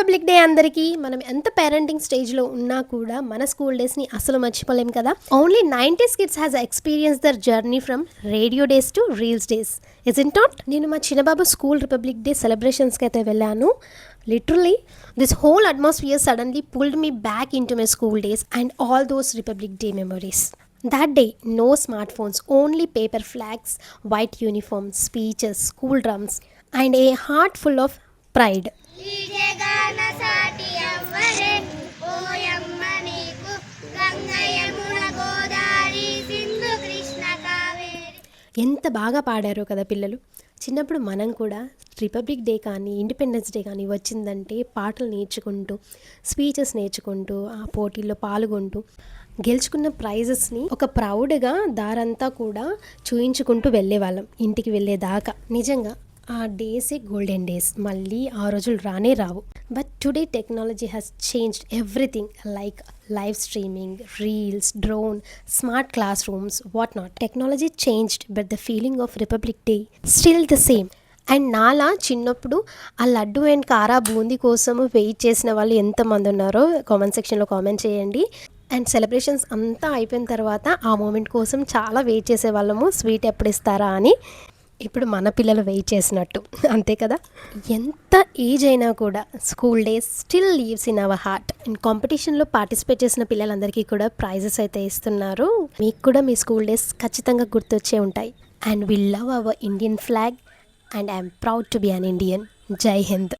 Republic day అందరికీ. మనం ఎంత పేరెంటింగ్ స్టేజ్లో ఉన్నా కూడా మన స్కూల్ డేస్ని అసలు మర్చిపోలేం కదా. Only 90s kids has experience their journey from radio days to reels days. Is it not? నేను మా చిన్నబాబు స్కూల్ రిపబ్లిక్ డే సెలబ్రేషన్స్కి అయితే వెళ్ళాను. Literally this whole atmosphere suddenly pulled me back in to my school days and all those Republic Day memories. That day, no smartphones, only paper flags, white uniforms, speeches, school drums, and a heart full of pride. ఎంత బాగా పాడారో కదా పిల్లలు. చిన్నప్పుడు మనం కూడా republic day కానీ independence day కానీ వచ్చిందంటే పాటలు నేర్చుకుంటూ, స్పీచెస్ నేర్చుకుంటూ, ఆ పోటీల్లో పాల్గొంటూ గెలుచుకున్న ప్రైజెస్ని ఒక ప్రౌడ్గా దారంతా కూడా చూయించుకుంటూ వెళ్ళేవాళ్ళం ఇంటికి వెళ్ళేదాకా. నిజంగా ఆ డేసే గోల్డెన్ డేస్. మళ్ళీ ఆ రోజులు రానే రావు. But today technology has changed everything, like live streaming, reels, drone, smart classrooms, what not. Technology changed but the feeling of Republic Day still the same. And నాలా చిన్నప్పుడు ఆ లడ్డు అండ్ కారా బూందీ కోసము వెయిట్ చేసిన వాళ్ళు ఎంతమంది ఉన్నారో కామెంట్ సెక్షన్లో కామెంట్ చేయండి. అండ్ సెలబ్రేషన్స్ అంతా అయిపోయిన తర్వాత ఆ మూమెంట్ కోసం చాలా వెయిట్ చేసేవాళ్ళము, స్వీట్ ఎప్పుడు ఇస్తారా అని. ఇప్పుడు మన పిల్లలు వెయిట్ చేసినట్టు, అంతే కదా. ఎంత ఏజ్ అయినా కూడా school days still leaves in our heart. And కాంపిటీషన్లో పార్టిసిపేట్ చేసిన పిల్లలందరికీ కూడా ప్రైజెస్ అయితే ఇస్తున్నారు. మీకు కూడా మీ స్కూల్ డేస్ ఖచ్చితంగా గుర్తొచ్చే ఉంటాయి. And we love our Indian flag and I'm proud to be an Indian. జై హింద్.